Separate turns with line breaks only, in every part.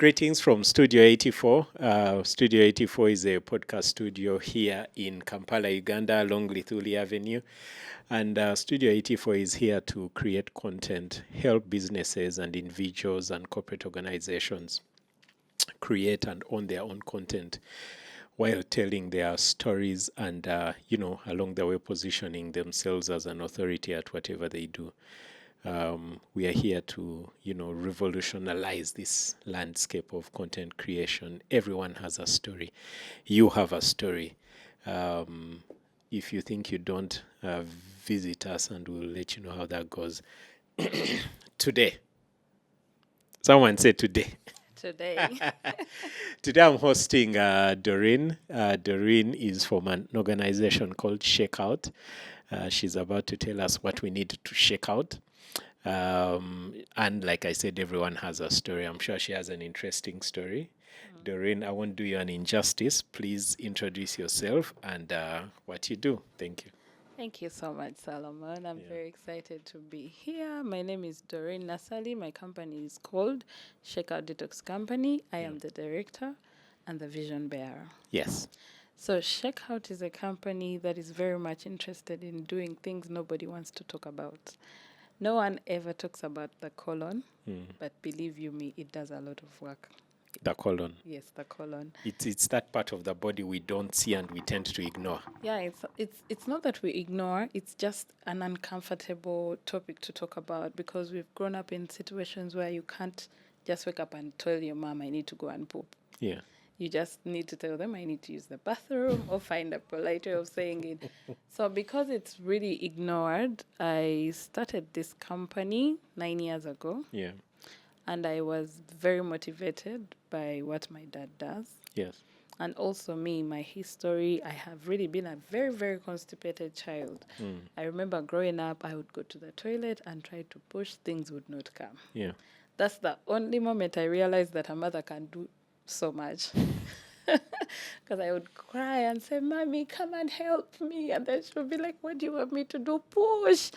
Greetings from Studio 84. Studio 84 is a podcast studio here in Kampala, Uganda, along Lithuli Avenue. And Studio 84 is here to create content, help businesses and individuals and corporate organizations create and own their own content while telling their stories and, along the way positioning themselves as an authority at whatever they do. We are here to, revolutionize this landscape of content creation. Everyone has a story. You have a story. If you think you don't, visit us and we'll let you know how that goes. Today. Someone said today.
Today.
Today I'm hosting Doreen. Doreen is from an organization called Shakeout. She's about to tell us what we need to shake out. And like I said, everyone has a story. I'm sure she has an interesting story. Doreen, I won't do you an injustice. Please introduce yourself and what you do. Thank you.
Thank you so much, Solomon. I'm very excited to be here. My name is Doreen Nassali. My company is called Shakeout Detox Company. I am the director and the vision bearer.
Yes.
So Shakeout is a company that is very much interested in doing things nobody wants to talk about. No one ever talks about the colon, but believe you me, it does a lot of work.
The colon.
Yes, the colon.
It's that part of the body we don't see and we tend to ignore.
Yeah, it's not that we ignore, it's just an uncomfortable topic to talk about because we've grown up in situations where you can't just wake up and tell your mom, I need to go and poop.
Yeah.
You just need to tell them, I need to use the bathroom or find a polite way of saying it. So because it's really ignored, I started this company 9 years ago.
Yeah.
And I was very motivated by what my dad does.
Yes.
And also me, my history, I have really been a very, very constipated child. I remember growing up, I would go to the toilet and try to push, things would not come.
Yeah.
That's the only moment I realized that a mother can do so much. Because I would cry and say, Mommy, come and help me. And then she would be like, what do you want me to do? Push.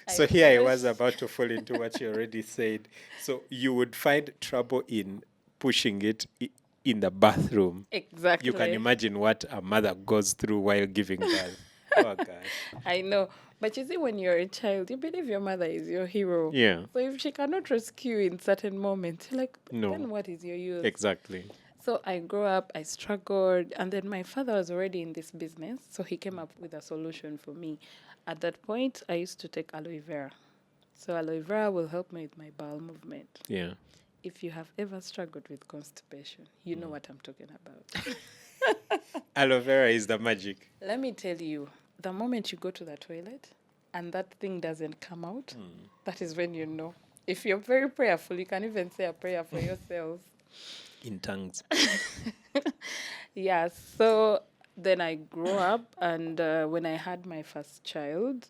So here I was about to fall into what you already said. So you would find trouble in pushing it in the bathroom.
Exactly.
You can imagine what a mother goes through while giving birth. Oh, gosh.
I know. But you see, when you're a child, you believe your mother is your hero.
Yeah.
So if she cannot rescue you in certain moments, you're like,
No.
then what is your use?
Exactly.
So I grew up, I struggled, and then my father was already in this business, so he came up with a solution for me. At that point, I used to take aloe vera. So aloe vera will help me with my bowel movement.
Yeah.
If you have ever struggled with constipation, you know what I'm talking about.
Aloe vera is the magic.
Let me tell you, the moment you go to the toilet and that thing doesn't come out, that is when you know. If you're very prayerful, you can even say a prayer for yourself.
In tongues.
Yeah, so then I grew up, and when I had my first child,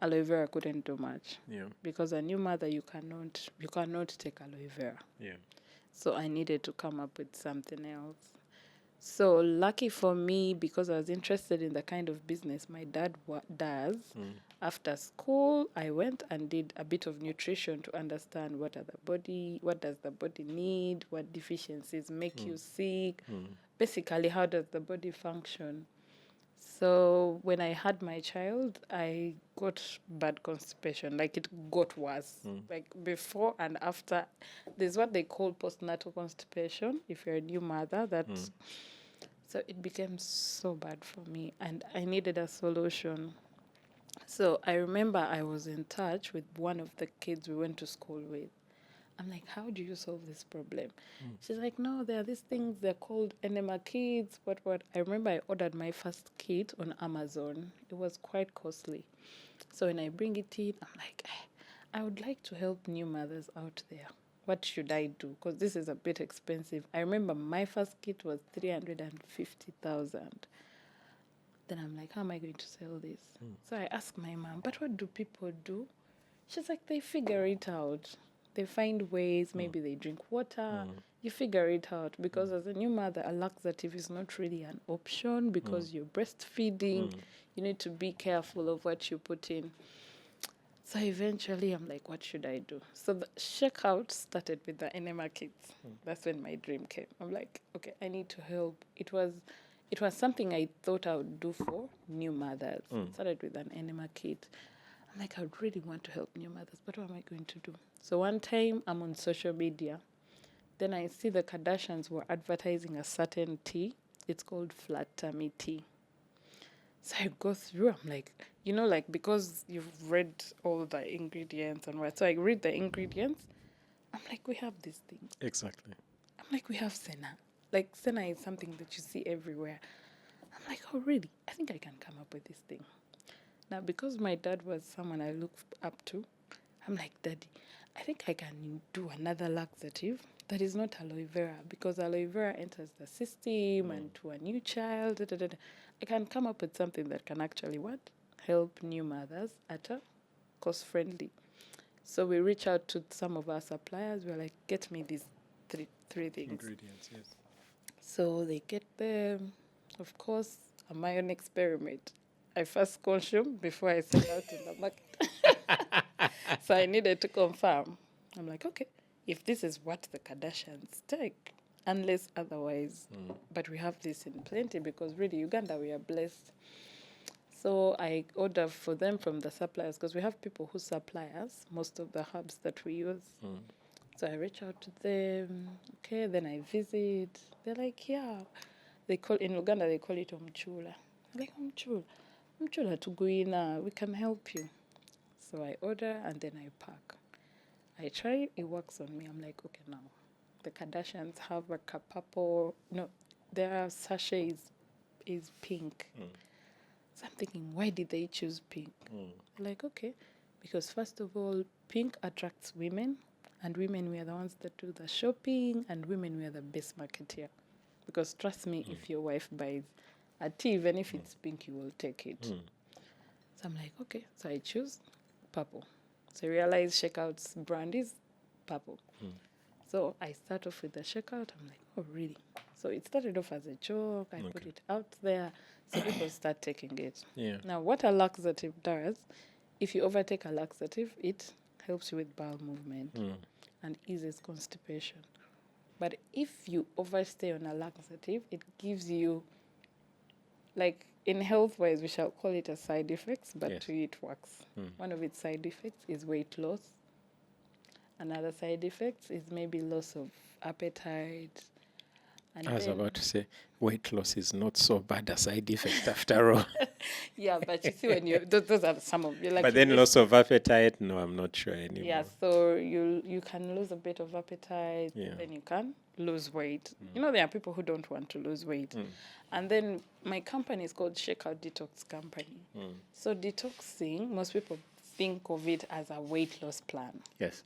aloe vera couldn't do much.
Yeah.
Because a new mother, you cannot take aloe vera.
Yeah.
So I needed to come up with something else. So lucky for me, because I was interested in the kind of business my dad does, after school, I went and did a bit of nutrition to understand what does the body need, what deficiencies make you sick, basically how does the body function. So when I had my child, I got bad constipation, like it got worse. Like before and after, there's what they call postnatal constipation, if you're a new mother, so it became so bad for me and I needed a solution. So I remember I was in touch with one of the kids we went to school with. I'm like, how do you solve this problem? She's like, no, there are these things, they're called enema kits, what. I remember I ordered my first kit on Amazon. It was quite costly. So when I bring it in, I'm like, I would like to help new mothers out there. What should I do? Because this is a bit expensive. I remember my first kit was 350,000. Then I'm like, how am I going to sell this? So I asked my mom, but what do people do? She's like, they figure it out. They find ways, maybe they drink water. You figure it out. Because as a new mother, a laxative is not really an option because you're breastfeeding. You need to be careful of what you put in. So eventually, I'm like, what should I do? So the checkout started with the enema kits. That's when my dream came. I'm like, okay, I need to help. It was something I thought I would do for new mothers. It started with an enema kit. I'm like, I would really want to help new mothers, but what am I going to do? So one time, I'm on social media. Then I see the Kardashians were advertising a certain tea. It's called flat tummy tea. So I go through, I'm like, like because you've read all the ingredients and what. So I read the ingredients. I'm like, we have these things.
Exactly.
I'm like, we have senna. Like, senna is something that you see everywhere. I'm like, oh, really? I think I can come up with this thing. Now, because my dad was someone I looked up to, I'm like, Daddy, I think I can do another laxative that is not aloe vera, because aloe vera enters the system and to a new child. I can come up with something that can actually what? Help new mothers at a cost friendly. So we reach out to some of our suppliers. We're like, get me these three things.
Ingredients, yes.
So they get them. Of course, my own experiment. I first consume before I sell out in the market. So I needed to confirm. I'm like, okay, if this is what the Kardashians take, unless otherwise, but we have this in plenty because really Uganda, we are blessed. So I order for them from the suppliers because we have people who supply us most of the herbs that we use. So I reach out to them. Okay, then I visit. They're like, yeah. They call in Uganda they call it umchula. I'm like, umchula tuguina, we can help you. So I order and then I pack. I try, it works on me. I'm like, okay, now the Kardashians have a purple. No, their sachet is pink. So I'm thinking, why did they choose pink? Like, okay, because first of all, pink attracts women, and women were the ones that do the shopping, and women were the best marketeer. Because trust me, if your wife buys a tea, even if it's pink, you will take it. So I'm like, okay. So I choose purple. So I realize Checkout's brand is purple. So I start off with the Checkout. I'm like, oh, really? So it started off as a joke. I put it out there. So people start taking it.
Yeah.
Now, what a laxative does, if you overtake a laxative, it helps you with bowel movement and eases constipation. But if you overstay on a laxative, it gives you, like in health wise, we shall call it a side effects, but
Yes.
to you it works. One of its side effects is weight loss. Another side effect is maybe loss of appetite. And
I was
then,
about to say, weight loss is not so bad a side effect after all.
yeah, but you see when you those are some of you like.
But
you
then
miss-
loss of appetite, no, I'm not sure anymore.
Yeah, so you can lose a bit of appetite,
Yeah.
then you can lose weight. There are people who don't want to lose weight. And then my company is called Shakeout Detox Company. So detoxing, most people think of it as a weight loss plan.
Yes.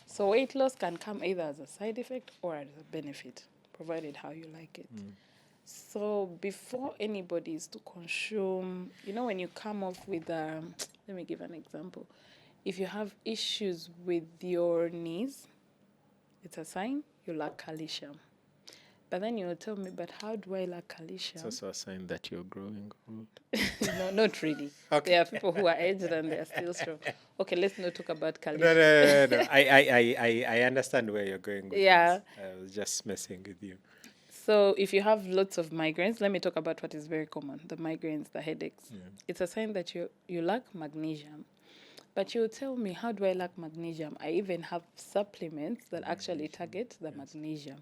So weight loss can come either as a side effect or as a benefit, provided how you like it. So before anybody is to consume, when you come off with, let me give an example. If you have issues with your knees, it's a sign you lack calcium. But then you'll tell me, but how do I lack calcium?
It's also a sign that you're growing old.
No, not really.
Okay.
There are people who are aged and they are still strong. Okay, let's not talk about calcium.
No. I understand where you're going with
Yeah.
this. I was just messing with you.
So if you have lots of migraines, let me talk about what is very common, the migraines, the headaches. It's a sign that you lack magnesium. But you'll tell me, how do I lack magnesium? I even have supplements that actually target the magnesium.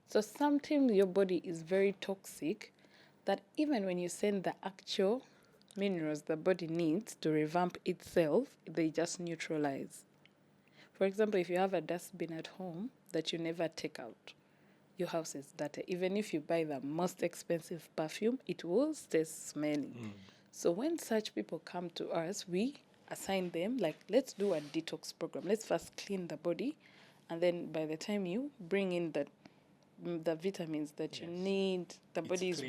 So sometimes your body is very toxic that even when you send the actual minerals the body needs to revamp itself, they just neutralize. For example, if you have a dustbin at home that you never take out, your house is dirty. Even if you buy the most expensive perfume, it will stay smelling. So when such people come to us, we assign them, like, let's do a detox program. Let's first clean the body. And then by the time you bring in the vitamins that you need, the body is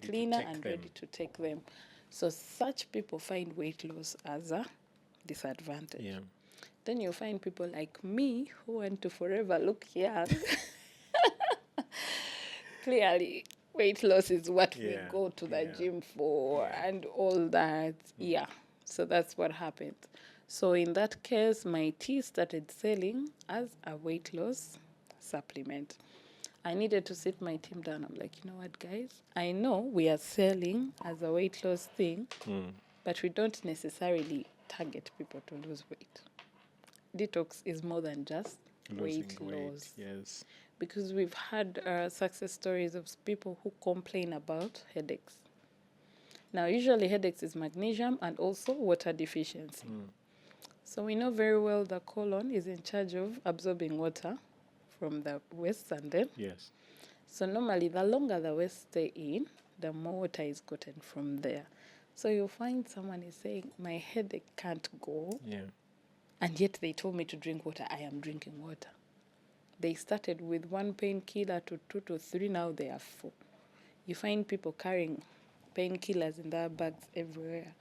cleaner and ready to take them. So such people find weight loss as a disadvantage.
Yeah.
Then you find people like me who want to forever look young. Clearly, weight loss is what we
Yeah,
go to the
yeah,
gym for and all that. Yeah. So that's what happened. So in that case, my tea started selling as a weight loss supplement. I needed to sit my team down. I'm like, you know what, guys? I know we are selling as a weight loss thing, but we don't necessarily target people to lose weight. Detox is more than just weight loss.
Yes.
Because we've had success stories of people who complain about headaches. Now, usually headaches is magnesium and also water deficiency. So we know very well the colon is in charge of absorbing water from the waste and then.
Yes.
So normally, the longer the waste stay in, the more water is gotten from there. So you'll find someone is saying, my headache can't go,
Yeah.
and yet they told me to drink water. I am drinking water. They started with 1 painkiller to 2 to 3, now they are 4. You find people carrying painkillers in their bags everywhere.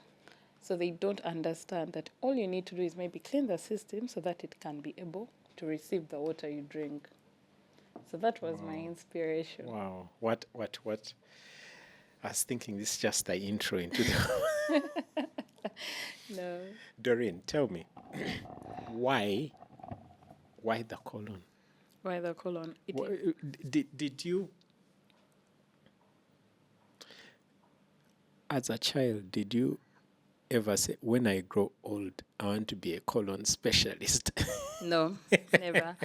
So they don't understand that all you need to do is maybe clean the system so that it can be able to receive the water you drink. So that was my inspiration.
Wow. What? I was thinking this is just the intro into the.
No.
Doreen, tell me, why the colon?
Why the colon?
Did you, as a child, did you ever say, when I grow old, I want to be a colon specialist?
No, never.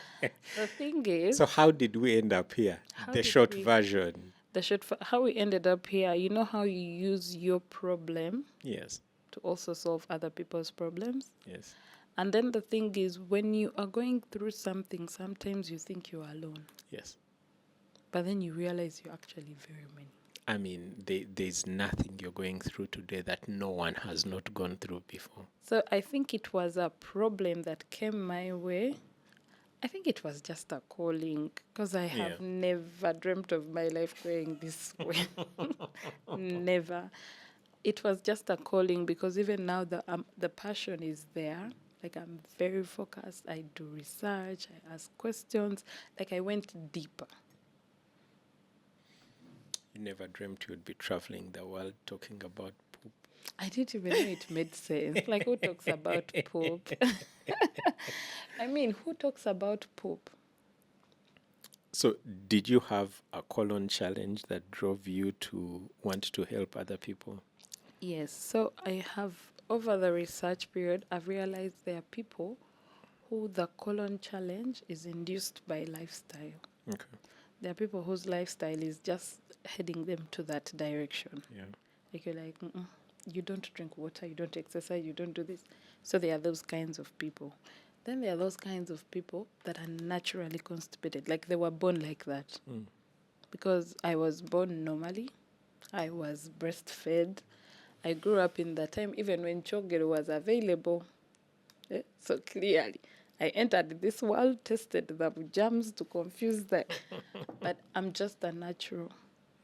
The thing is,
So how did we end up here?
How
The
did
short
we-
version.
how we ended up here, you know how you use your problem
Yes.
to also solve other people's problems?
Yes.
And then the thing is, when you are going through something, sometimes you think you're alone,
Yes.
but then you realize you're actually very many.
I mean, there's nothing you're going through today that no one has not gone through before.
So I think it was a problem that came my way. I think it was just a calling because I have
Yeah.
never dreamt of my life going this way. Never. It was just a calling because even now the passion is there. Like I'm very focused. I do research. I ask questions. Like I went deeper.
You never dreamt you'd be traveling the world talking about poop.
I didn't even know it made sense. Like who talks about poop? I mean, who talks about poop?
So, did you have a colon challenge that drove you to want to help other people?
Yes. So I have, over the research period, I've realized there are people who the colon challenge is induced by lifestyle.
Okay.
There are people whose lifestyle is just heading them to that direction.
Yeah.
Like you're like, you don't drink water, you don't exercise, you don't do this. So there are those kinds of people. Then there are those kinds of people that are naturally constipated, like they were born like that. Because I was born normally, I was breastfed. I grew up in that time, even when chocolate was available. So clearly, I entered this world, tested the jams to confuse them. But I'm just a natural.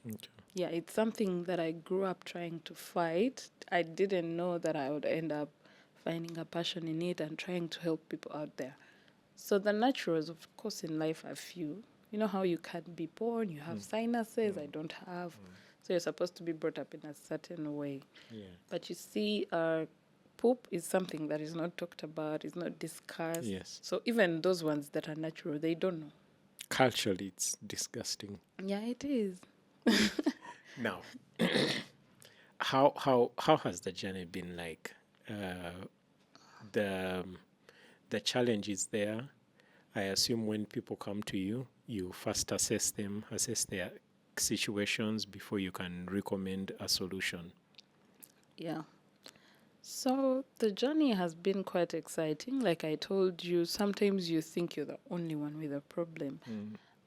Okay.
Yeah, it's something that I grew up trying to fight. I didn't know that I would end up finding a passion in it and trying to help people out there. So the naturals, of course, in life are few. You know how you can be born, you have sinuses, I don't have. So you're supposed to be brought up in a certain way.
Yeah.
But you see, poop is something that is not talked about, is not discussed.
Yes.
So even those ones that are natural, they don't know.
Culturally, it's disgusting.
Yeah, it is.
Now, how has the journey been like? The the challenge is there. I assume when people come to you, you first assess them, assess their situations before you can recommend a solution.
Yeah. So the journey has been quite exciting. Like I told you, sometimes you think you're the only one with a problem.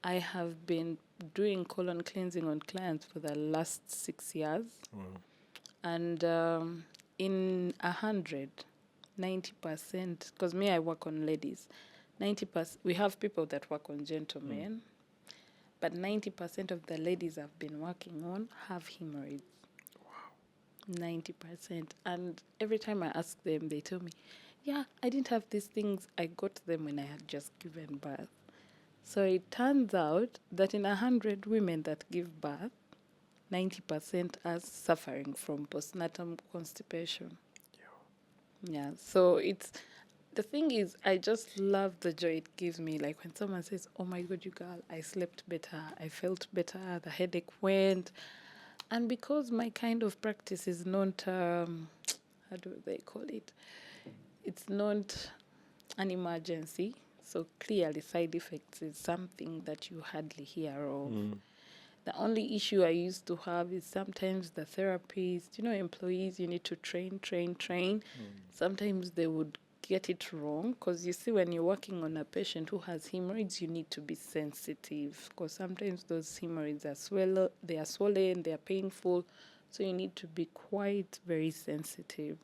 I have been doing colon cleansing on clients for the last 6 years. And in 100, 90%, because me, I work on ladies, 90%, we have people that work on gentlemen, but 90% of the ladies I've been working on have hemorrhoids. 90%. And every time I ask them, they tell me, yeah, I didn't have these things. I got them when I had just given birth. So it turns out that in 100 women that give birth, 90% are suffering from postnatal constipation. Yeah. So the thing is, I just love the joy it gives me. Like when someone says, "Oh my God, you girl, I slept better, I felt better, the headache went," and because my kind of practice is not, how do they call it? It's not an emergency. So clearly, side effects is something that you hardly hear of. The only issue I used to have is sometimes the therapists, employees, you need to train, train, train. Sometimes they would get it wrong because you see, when you're working on a patient who has hemorrhoids, you need to be sensitive because sometimes those hemorrhoids are swollen, they are painful. So you need to be quite very sensitive.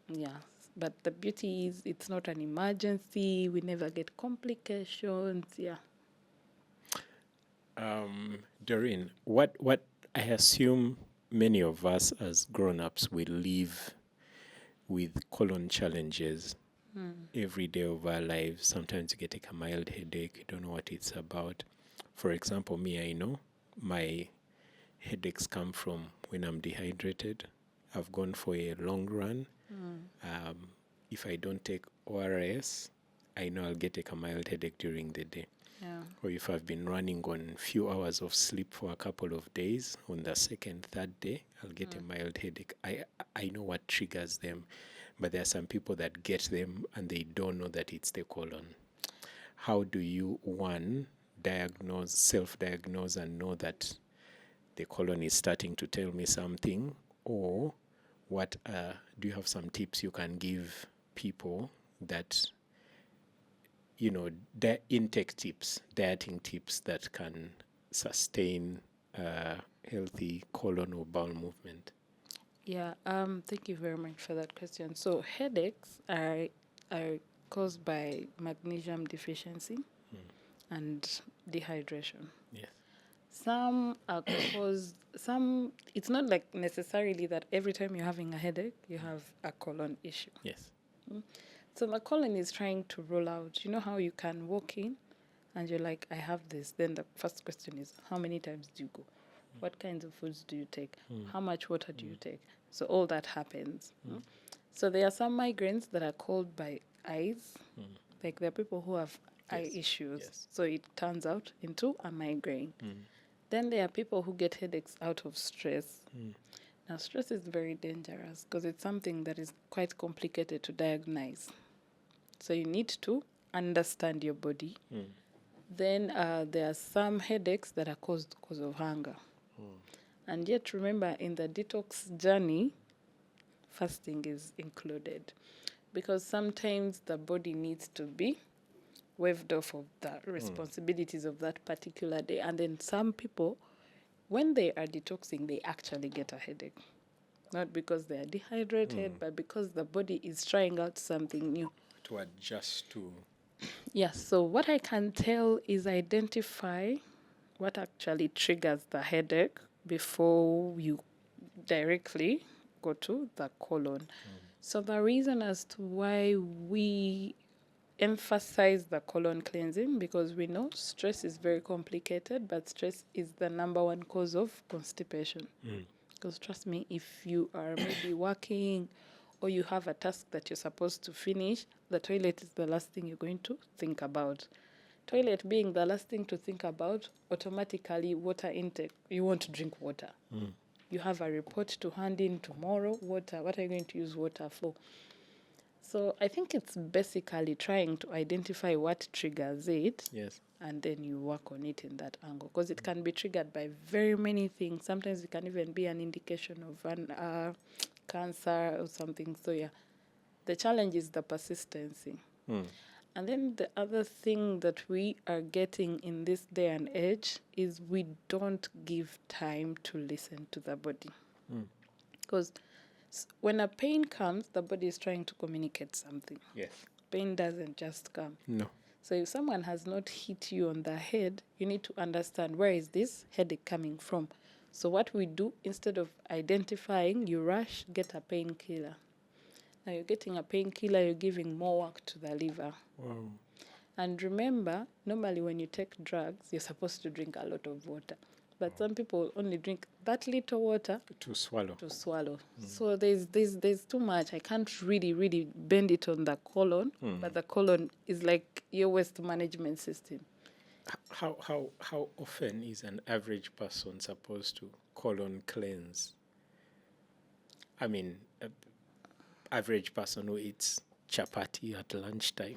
Yeah. But the beauty is it's not an emergency. We never get complications. Yeah.
Doreen, what I assume many of us as grown-ups will live with colon challenges every day of our lives. Sometimes you get a mild headache, you don't know what it's about. For example, me, I know my headaches come from when I'm dehydrated. I've gone for a long run. If I don't take ORS, I know I'll get a mild headache during the day.
Yeah.
Or if I've been running on few hours of sleep for a couple of days, on the second, third day, I'll get a mild headache. I know what triggers them, but there are some people that get them and they don't know that it's the colon. How do you, one, self-diagnose and know that the colon is starting to tell me something? Or what do you have some tips you can give people that intake tips, dieting tips that can sustain healthy colon or bowel movement?
Yeah, thank you very much for that question. So headaches are caused by magnesium deficiency and dehydration.
Yes.
Some are it's not like necessarily that every time you're having a headache, you have a colon issue.
Yes.
So the colon is trying to roll out. You know how you can walk in and you're like, I have this. Then the first question is, how many times do you go? What kinds of foods do you take? How much water do you take? So all that happens. So there are some migraines that are called by eyes. Like there are people who have eye issues.
Yes.
So it turns out into a migraine. Then there are people who get headaches out of stress. Now, stress is very dangerous because it's something that is quite complicated to diagnose. So you need to understand your body. Then there are some headaches that are caused because of hunger. And yet, remember, in the detox journey, fasting is included because sometimes the body needs to be waved off of the responsibilities of that particular day. And then some people, when they are detoxing, they actually get a headache. Not because they are dehydrated, but because the body is trying out something new.
To adjust to.
Yes, so what I can tell is identify what actually triggers the headache before you directly go to the colon. So the reason as to why we emphasize the colon cleansing, because we know stress is very complicated, but stress is the number one cause of constipation. Because trust me, if you are maybe working or you have a task that you're supposed to finish, the toilet is the last thing you're going to think about. Toilet being the last thing to think about, automatically water intake. You want to drink water. You have a report to hand in tomorrow. Water. What are you going to use water for? So I think it's basically trying to identify what triggers it.
Yes.
And then you work on it in that angle because it can be triggered by very many things. Sometimes it can even be an indication of an cancer or something. So yeah, the challenge is the persistency. And then the other thing that we are getting in this day and age is we don't give time to listen to the body. Because when a pain comes, the body is trying to communicate something.
Yes.
Pain doesn't just come.
No.
So if someone has not hit you on the head, you need to understand where is this headache coming from. So what we do, instead of identifying, you rush, get a painkiller. Now you're getting a painkiller, you're giving more work to the liver.
Wow.
And remember, normally when you take drugs, you're supposed to drink a lot of water. but some people only drink that little water
To swallow.
to swallow. So there's too much. I can't really bend it on the colon, but the colon is like your waste management system.
How often is an average person supposed to colon cleanse? I mean, average person who eats chapati at lunchtime,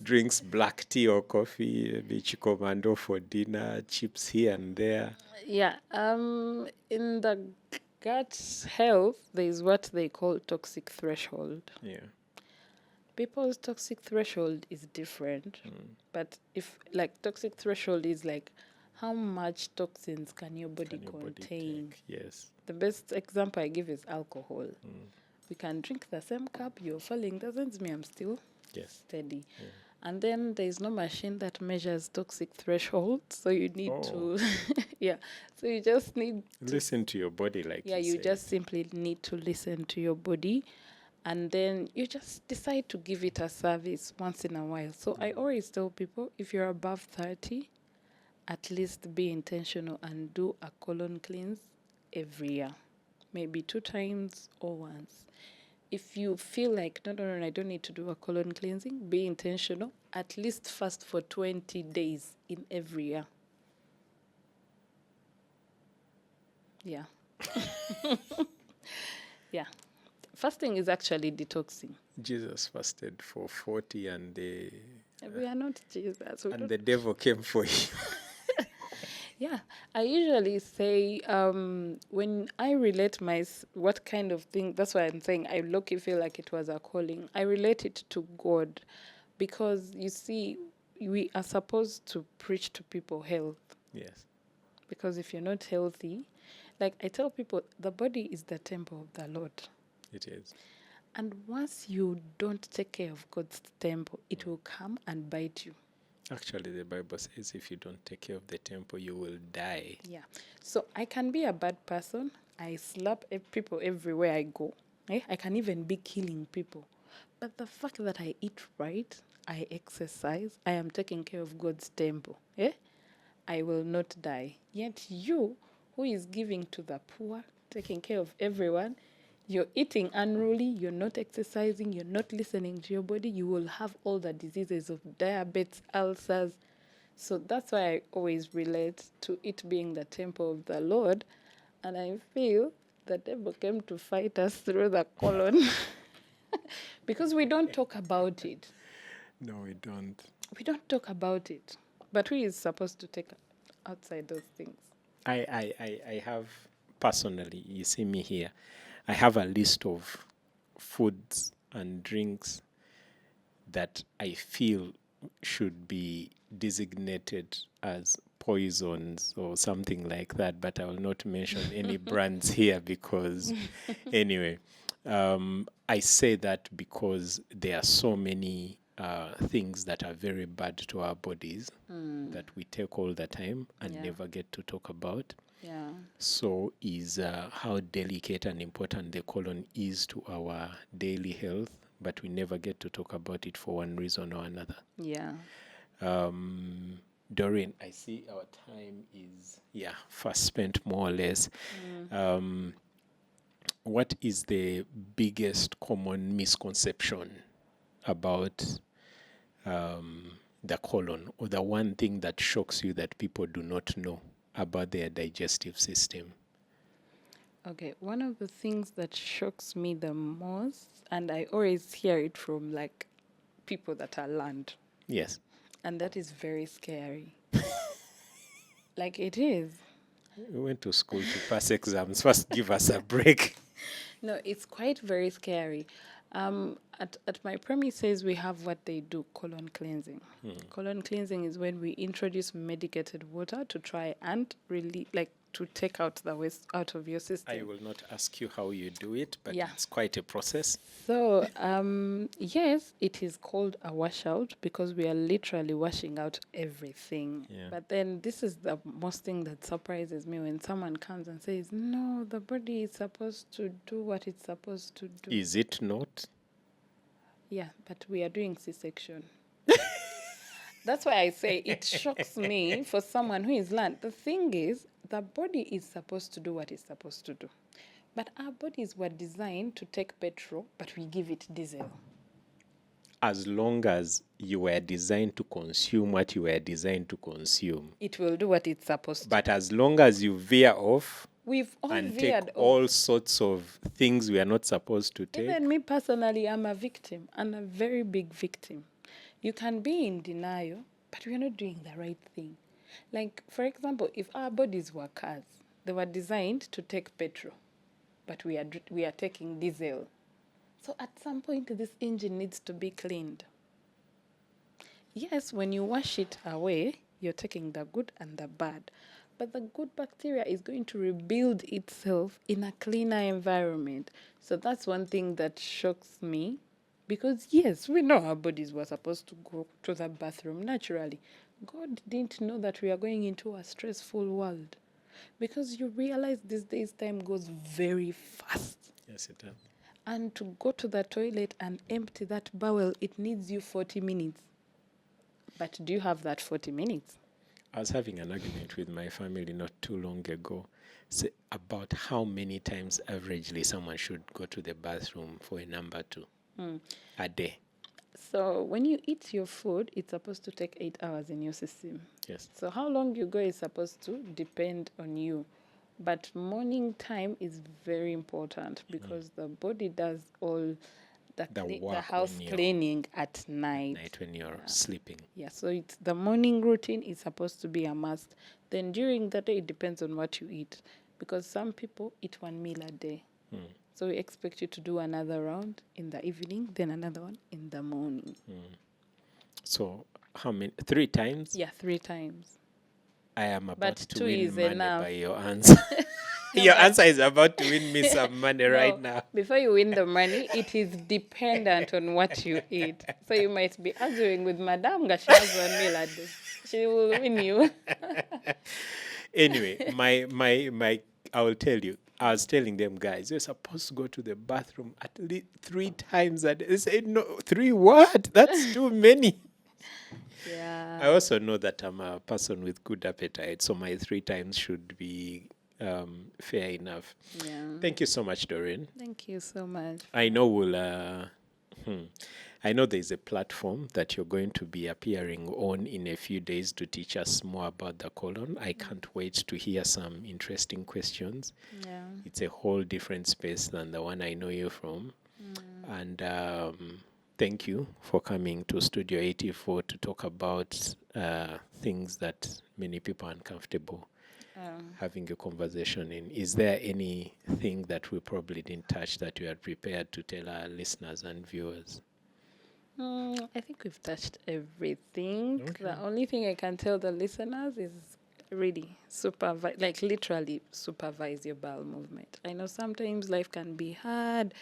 drinks black tea or coffee, maybe chicomando for dinner, chips here and there.
Yeah. In the gut health, there's what they call toxic threshold.
Yeah.
People's toxic threshold is different, but if like toxic threshold is like how much toxins can your body
Can your body
contain?
take? Yes.
The best example I give is alcohol. We can drink the same cup, you're falling, doesn't mean I'm still
Yes.
steady.
Yeah.
And then there's no machine that measures toxic threshold, so you need to, yeah. So you just need to
Listen to your body, like
you
said.
just simply need to listen to your body, and then you just decide to give it a service once in a while. So I always tell people, if you're above 30, at least be intentional and do a colon cleanse every year, maybe 2 times or once. If you feel like no, I don't need to do a colon cleansing, be intentional, at least fast for 20 days in every year. Yeah. Yeah. Fasting is actually detoxing.
Jesus fasted for 40 and
We are not Jesus.
and the devil came for him.
Yeah, I usually say when I relate what kind of thing, that's why I'm saying I look, feel like it was a calling. I relate it to God, because you see, we are supposed to preach to people health.
Yes.
Because if you're not healthy, like I tell people, the body is the temple of the Lord.
It is.
And once you don't take care of God's temple, it will come and bite you.
Actually, the Bible says if you don't take care of the temple, you will die.
Yeah. So I can be a bad person. I slap people everywhere I go. I can even be killing people. But the fact that I eat right, I exercise, I am taking care of God's temple, I will not die. Yet you, who is giving to the poor, taking care of everyone, you're eating unruly, you're not exercising, you're not listening to your body, you will have all the diseases of diabetes, ulcers. So that's why I always relate to it being the temple of the Lord. And I feel the devil came to fight us through the colon because we don't talk about it.
No, we don't.
We don't talk about it. But who is supposed to take outside those things?
I have, personally, you see me here, I have a list of foods and drinks that I feel should be designated as poisons or something like that, but I will not mention any brands here because, anyway, I say that because there are so many things that are very bad to our bodies that we take all the time and never get to talk about.
Yeah.
So is how delicate and important the colon is to our daily health, but we never get to talk about it for one reason or another.
Yeah.
Doreen, I see our time is, fast spent more or less. What is the biggest common misconception about the colon, or the one thing that shocks you that people do not know about their digestive system?
Okay, one of the things that shocks me the most, and I always hear it from like people that are learned,
Yes.
and that is very scary. Like it is.
We went to school to pass exams. First, give us a break.
No, it's quite very scary. At my premises, we have what they do, colon cleansing. Colon cleansing is when we introduce medicated water to try and really to take out the waste out of your system.
I will not ask you how you do it, but
Yeah.
it's quite a process.
So, yes, it is called a washout because we are literally washing out everything.
Yeah.
But then this is the most thing that surprises me when someone comes and says, no, the body is supposed to do what it's supposed to do.
Is it not?
Yeah, but we are doing C-section. That's why I say it shocks me for someone who is learned. The thing is, the body is supposed to do what it's supposed to do. But our bodies were designed to take petrol, but we give it diesel.
As long as you were designed to consume what you were designed to consume.
It will do what it's supposed to.
But as long as you veer off
We've all
and
veered
take
off.
all sorts of things we are not supposed to take.
Even me personally, I'm a victim, and a very big victim. You can be in denial, but we're not doing the right thing. Like, for example, if our bodies were cars, they were designed to take petrol, but we are taking diesel. So at some point, this engine needs to be cleaned. Yes, when you wash it away, you're taking the good and the bad. But the good bacteria is going to rebuild itself in a cleaner environment. So that's one thing that shocks me. Because yes, we know our bodies were supposed to go to the bathroom naturally. God didn't know that we are going into a stressful world. Because you realize these days time goes very fast.
Yes, it does.
And to go to the toilet and empty that bowel, it needs you 40 minutes. But do you have that 40 minutes?
I was having an argument with my family not too long ago about how many times averagely someone should go to the bathroom for a number 2 a day.
So when you eat your food, it's supposed to take 8 hours in your system.
Yes.
So how long you go is supposed to depend on you. But morning time is very important because the body does all the house cleaning at night
When you're sleeping.
Yeah, so it's the morning routine is supposed to be a must. Then during the day, it depends on what you eat. Because some people eat 1 meal a day. So we expect you to do another round in the evening, then another one in the morning.
So how many? 3 times?
Yeah, 3 times.
I am about
But
to
2
win
is
money
enough.
by your answer. Your answer is about to win me some money right now.
Before you win the money, it is dependent on what you eat. So you might be arguing with Madame she has 1 meal a day. She will win you.
Anyway, my I will tell you. I was telling them, guys, you're supposed to go to the bathroom at least 3 times a day. They said, no, 3 what? That's too many.
Yeah.
I also know that I'm a person with good appetite, so my 3 times should be fair enough.
Yeah.
Thank you so much, Doreen.
Thank you so much.
I know I know there's a platform that you're going to be appearing on in a few days to teach us more about the colon. I can't wait to hear some interesting questions.
Yeah.
It's a whole different space than the one I know you from. And thank you for coming to Studio 84 to talk about things that many people are uncomfortable having a conversation in. Is there anything that we probably didn't touch that you are prepared to tell our listeners and viewers?
I think we've touched everything.
Okay.
The only thing I can tell the listeners is really literally supervise your bowel movement. I know sometimes life can be hard,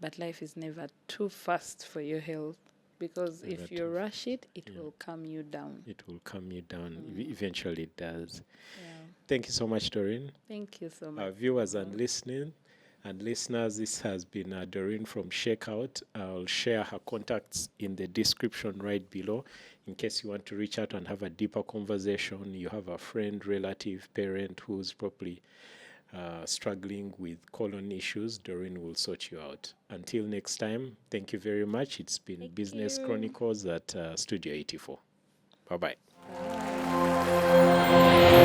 but life is never too fast for your health because if you rush it, it will calm you down.
It will calm you down. Eventually it does.
Yeah.
Thank you so much, Doreen.
Thank you so much.
Our viewers and listeners, this has been Doreen from Shakeout. I'll share her contacts in the description right below in case you want to reach out and have a deeper conversation. You have a friend, relative, parent who's probably struggling with colon issues. Doreen will sort you out. Until next time, thank you very much. It's been Business Chronicles at Studio 84. Bye-bye.
Bye.